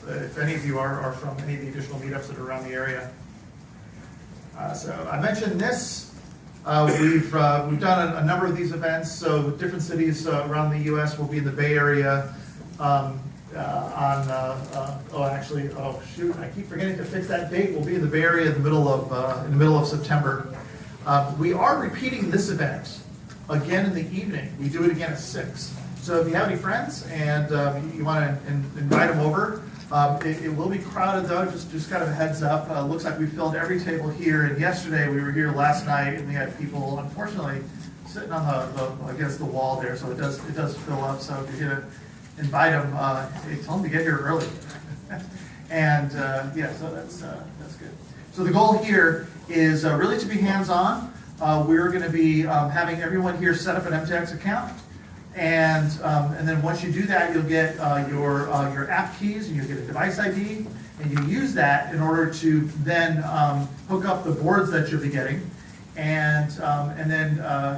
if any of you are from any of the additional meetups that are around the area. So I mentioned this. We've done a number of these events. So different cities around the U.S. will be in the Bay Area. I keep forgetting to fix that date. We'll be in the Bay Area in the middle of September. We are repeating this event again in the evening. We do it again at 6. So if you have any friends and you want to invite them over, it will be crowded though. Just kind of a heads up. Looks like we filled every table here. And yesterday we were here last night, and we had people unfortunately sitting on against the wall there. So it does fill up. So if you're gonna invite them, tell them to get here early. And yeah, so that's good. So the goal here is really to be hands-on. We're going to be having everyone here set up an MTX account. And then once you do that, you'll get your app keys, and you'll get a device ID, and you use that in order to then hook up the boards that you'll be getting, and then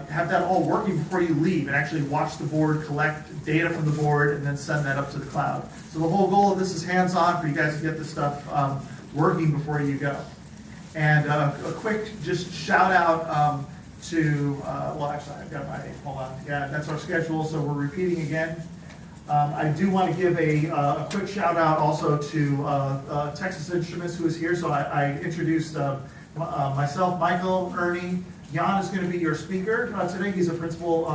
have that all working before you leave, and actually watch the board, collect data from the board, and then send that up to the cloud. So the whole goal of this is hands-on for you guys to get this stuff working before you go. And a quick just shout out to, well, actually, I've got hold on. Yeah, that's our schedule, so we're repeating again. I do want to give a quick shout out also to Texas Instruments, who is here. So I introduced myself, Michael, Ernie. Jan is going to be your speaker today. He's a principal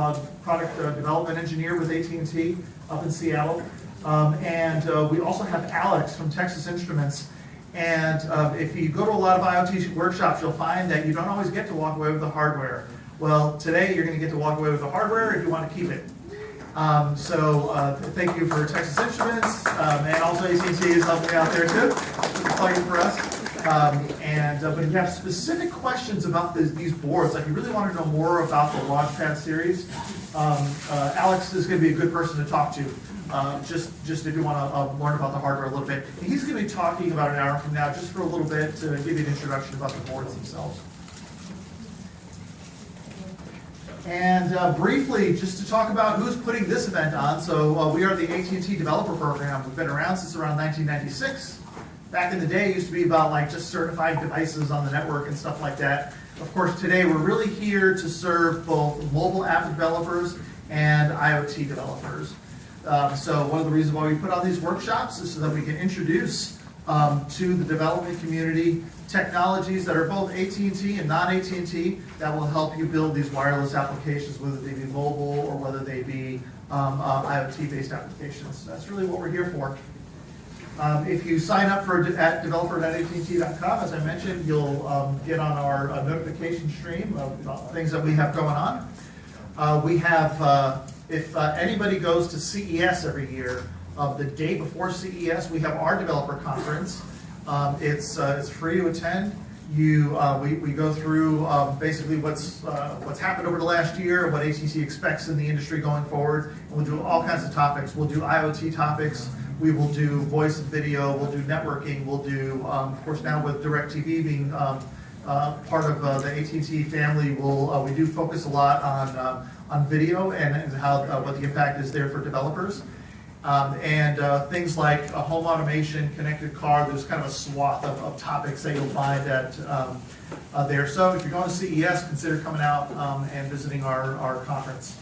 product development engineer with AT&T up in Seattle. And we also have Alex from Texas Instruments. And if you go to a lot of IoT workshops, you'll find that you don't always get to walk away with the hardware. Well, today you're going to get to walk away with the hardware if you want to keep it. So thank you for Texas Instruments, and also AT&T is helping out there too. Plugging for us. But if you have specific questions about these boards, like you really want to know more about the Launchpad series, Alex is going to be a good person to talk to. Just if you want to learn about the hardware a little bit. And he's going to be talking about an hour from now, just for a little bit, to give you an introduction about the boards themselves. And briefly, just to talk about who's putting this event on. So we are the AT&T Developer Program. We've been around since around 1996. Back in the day, it used to be about like just certified devices on the network and stuff like that. Of course, today we're really here to serve both mobile app developers and IoT developers. So one of the reasons why we put on these workshops is so that we can introduce to the development community technologies that are both AT&T and non-AT&T that will help you build these wireless applications, whether they be mobile or whether they be IoT-based applications. That's really what we're here for. If you sign up at developer.att.com, as I mentioned, you'll get on our notification stream of things that we have going on. We have if anybody goes to CES every year, the day before CES, we have our developer conference. It's free to attend. We go through basically what's happened over the last year, what AT&T expects in the industry going forward. And we'll do all kinds of topics. We'll do IoT topics. We will do voice and video. We'll do networking. We'll do, of course, now with DirecTV being part of the AT&T family, we do focus a lot on video and how what the impact is there for developers. And things like home automation, connected car, there's kind of a swath of topics that you'll find at there. So if you're going to CES, consider coming out and visiting our conference.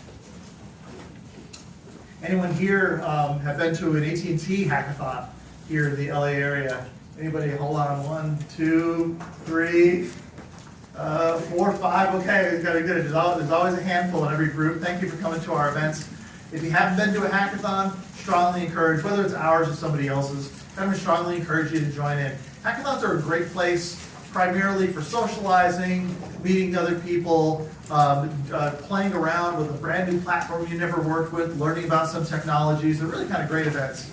Anyone here have been to an AT&T hackathon here in the LA area? Anybody? Hold on. 1, 2, 3, 4, 5. Okay, we've got it good. There's always a handful in every group. Thank you for coming to our events. If you haven't been to a hackathon, strongly encourage, whether it's ours or somebody else's, kind of strongly encourage you to join in. Hackathons are a great place primarily for socializing, meeting other people, playing around with a brand new platform you never worked with, learning about some technologies. They're really kind of great events.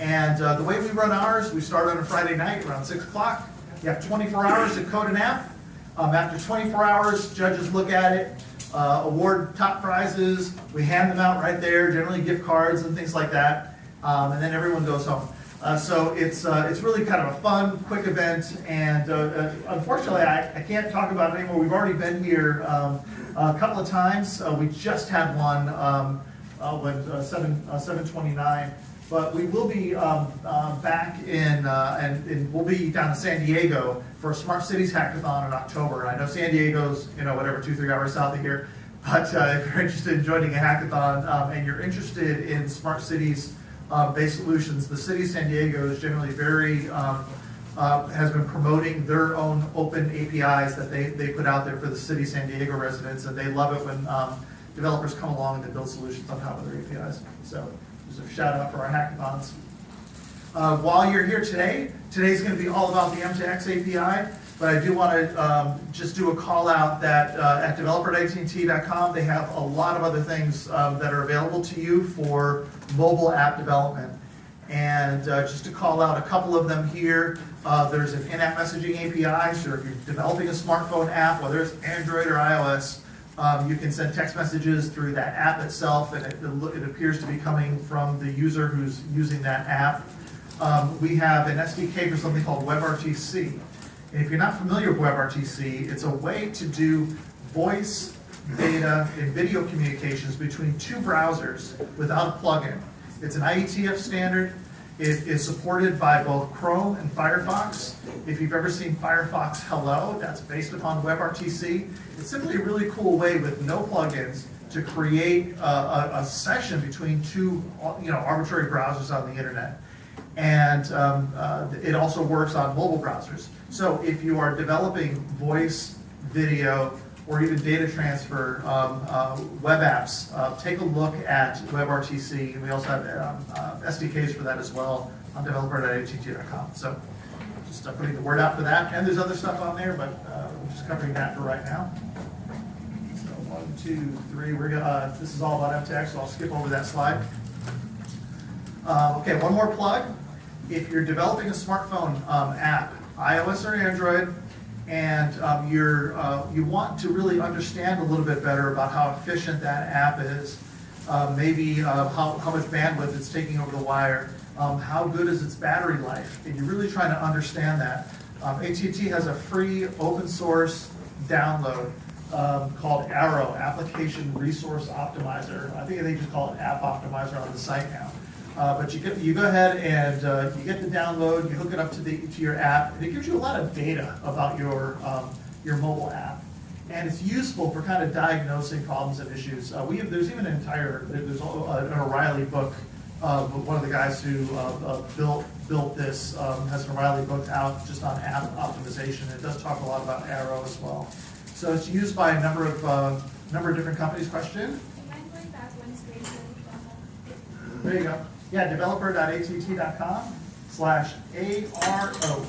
And the way we run ours, we start on a Friday night around 6 o'clock. You have 24 hours to code an app. After 24 hours, judges look at it, award top prizes. We hand them out right there, generally gift cards and things like that. And then everyone goes home. So it's really kind of a fun, quick event. And unfortunately, I can't talk about it anymore. We've already been here a couple of times. We just had one when 729 But we will be back and we'll be down in San Diego for a Smart Cities Hackathon in October. And I know San Diego's, whatever, 2-3 hours south of here. But if you're interested in joining a hackathon and you're interested in smart cities based solutions, the city of San Diego is generally very has been promoting their own open APIs that they put out there for the city of San Diego residents, and they love it when developers come along and they build solutions on top of their APIs. So just a shout out for our hackathons. While you're here today, today's going to be all about the M2X API, but I do want to just do a call out that at developer.att.com they have a lot of other things that are available to you for mobile app development. And just to call out a couple of them here, there's an in-app messaging API, so if you're developing a smartphone app, whether it's Android or iOS, you can send text messages through that app itself, and it appears to be coming from the user who's using that app. We have an SDK for something called WebRTC. And if you're not familiar with WebRTC, it's a way to do voice, data, and video communications between two browsers without a plugin. It's an IETF standard. It is supported by both Chrome and Firefox. If you've ever seen Firefox Hello, that's based upon WebRTC. It's simply a really cool way with no plugins to create a session between two arbitrary browsers on the internet. And it also works on mobile browsers. So if you are developing voice, video, or even data transfer web apps, take a look at WebRTC. And we also have SDKs for that as well on developer.att.com. So just putting the word out for that. And there's other stuff on there, but we're just covering that for right now. So 1, 2, 3. We're gonna. This is all about M2X, so I'll skip over that slide. Okay, one more plug. If you're developing a smartphone app, iOS or Android, and you want to really understand a little bit better about how efficient that app is, maybe how much bandwidth it's taking over the wire, how good is its battery life, and you're really trying to understand that. AT&T has a free open source download called Arrow, Application Resource Optimizer. I think they just call it App Optimizer on the site now. But you go ahead and you get the download, you hook it up to your app, and it gives you a lot of data about your mobile app. And it's useful for kind of diagnosing problems and issues. There's even an O'Reilly book. One of the guys who built this has an O'Reilly book out just on app optimization. It does talk a lot about Arrow as well. So it's used by a number of different companies. Question? There you go. Yeah, developer.att.com/ARO.